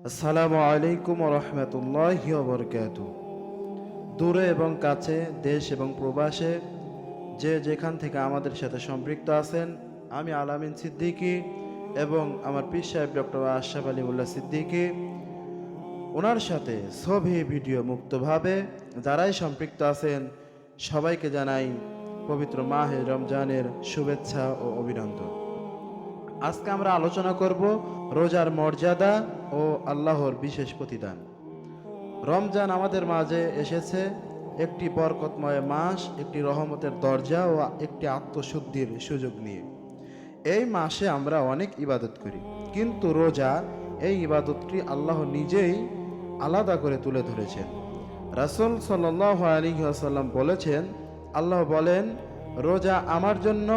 আসসালামু আলাইকুম ওয়া রাহমাতুল্লাহি ওয়া বারাকাতুহু। দূরে এবং কাছে, দেশ এবং প্রবাসে যে যেখান থেকে আমাদের সাথে সম্পৃক্ত আছেন, আমি আলামিন সিদ্দিকী এবং আমার পীর সাহেব ডক্টর আশরাফ আলী মোল্লা সিদ্দিকী, ওনার সাথে ছবি ভিডিও মুক্তভাবে যারাই সম্পৃক্ত আছেন সবাইকে জানাই পবিত্র মাহে রমজানের শুভেচ্ছা ও অভিনন্দন। আজকে আমরা আলোচনা করব রোজার মর্যাদা ও আল্লাহর বিশেষ প্রতিদান। রমজান আমাদের মাঝে এসেছে একটি বরকতময় মাস, একটি রহমতের দরজা ও একটি আত্মশুদ্ধির সুযোগ নিয়ে। এই মাসে আমরা অনেক ইবাদত করি, কিন্তু রোজা এই ইবাদতটি আল্লাহ নিজেই আলাদা করে তুলে ধরেছেন। রাসূল সাল্লাল্লাহু আলাইহি ওয়াসাল্লাম বলেছেন, আল্লাহ বলেন, রোজা আমার জন্য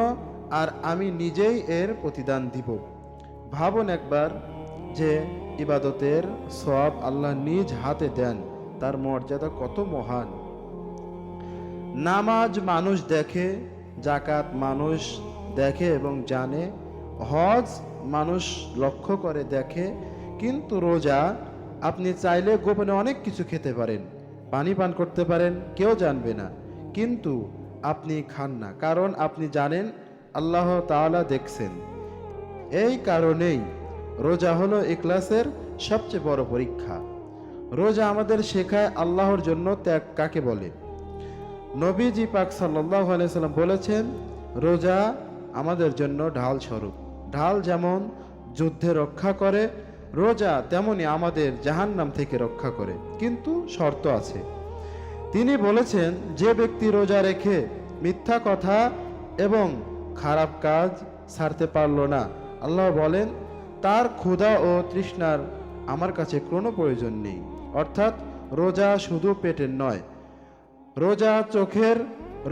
আর আমি নিজেই এর প্রতিদান দিব। ভাবুন একবার, যে ইবাদতের সওয়াব আল্লাহ নিজ হাতে দেন, তার মর্যাদা কত মহান। নামাজ মানুষ দেখে, যাকাত মানুষ দেখে এবং জানে, হজ মানুষ লক্ষ্য করে দেখে, কিন্তু রোজা আপনি চাইলে গোপনে অনেক কিছু খেতে পারেন, পানি পান করতে পারেন, কেউ জানবে না, কিন্তু আপনি খান না, কারণ আপনি জানেন আল্লাহ তাআলা দেখছেন। এই কারণেই রোজা হলো ইখলাসের সবচেয়ে বড় পরীক্ষা। রোজা আমাদের শেখায় আল্লাহর জন্য ত্যাগ কাকে বলে। নবীজি পাক সাল্লাল্লাহু আলাইহি সাল্লাম বলেছেন, রোজা আমাদের জন্য ঢাল স্বরূপ। ঢাল যেমন যুদ্ধে রক্ষা করে, রোজা তেমনি আমাদের জাহান্নাম থেকে রক্ষা করে, কিন্তু শর্ত আছে। তিনি বলেছেন, যে ব্যক্তি রোজা রেখে মিথ্যা কথা এবং খারাপ কাজ ছাড়তে পারল না, আল্লাহ বলেন, তার ক্ষুধা ও তৃষ্ণার আমার কাছে কোনো প্রয়োজন নেই। অর্থাৎ রোজা শুধু পেটের নয়, রোজা চোখের,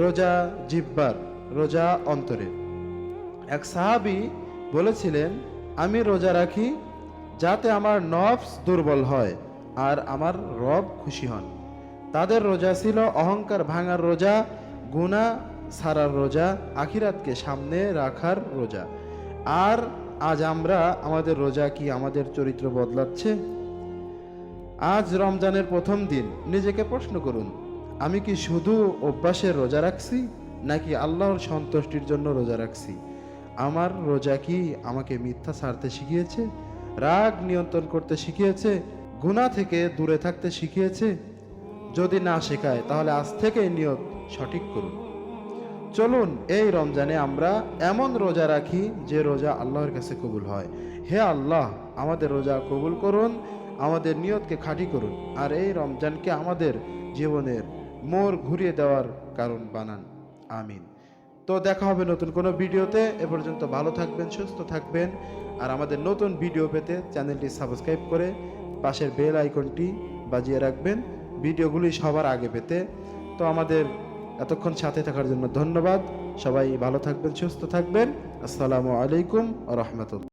রোজা জিহ্বার, রোজা অন্তরের। এক সাহাবী বলেছিলেন, আমি রোজা রাখি যাতে আমার নফস দুর্বল হয় আর আমার রব খুশি হন। তাদের রোজা ছিল অহংকার ভাঙার রোজা, গুনাহ ছাড়ার রোজা, আখিরাতকে সামনে রাখার রোজা। আর আজ আমরা আমাদের রোজা কি আমাদের চরিত্র বদলাচ্ছে? আজ রমজানের প্রথম দিন, নিজেকে প্রশ্ন করুন, আমি কি শুধু অভ্যাসের রোজা রাখছি, নাকি আল্লাহর সন্তুষ্টির জন্য রোজা রাখছি? আমার রোজা কি আমাকে মিথ্যা ছাড়তে শিখিয়েছে, রাগ নিয়ন্ত্রণ করতে শিখিয়েছে, গুনাহ থেকে দূরে থাকতে শিখিয়েছে? যদি না শেখায়, তাহলে আজ থেকে নিয়ত সঠিক করুন। চলুন এই রমজানে আমরা এমন রোজা রাখি যে রোজা আল্লাহর কাছে কবুল হয়। হে আল্লাহ, আমাদের রোজা কবুল করুন, আমাদের নিয়তকে খাঁটি করুন, আর এই রমজানকে আমাদের জীবনের মোড় ঘুরিয়ে দেওয়ার কারণ বানান। আমিন। তো দেখা হবে নতুন কোনো ভিডিওতে। এ পর্যন্ত ভালো থাকবেন, সুস্থ থাকবেন, আর আমাদের নতুন ভিডিও পেতে চ্যানেলটি সাবস্ক্রাইব করে পাশের বেল আইকনটি বাজিয়ে রাখবেন ভিডিওগুলি সবার আগে পেতে। তো আমাদের এতক্ষণ সাথে থাকার জন্য ধন্যবাদ। সবাই ভালো থাকবেন, সুস্থ থাকবেন। আসসালামু আলাইকুম ওয়া রাহমাতুল্লাহ।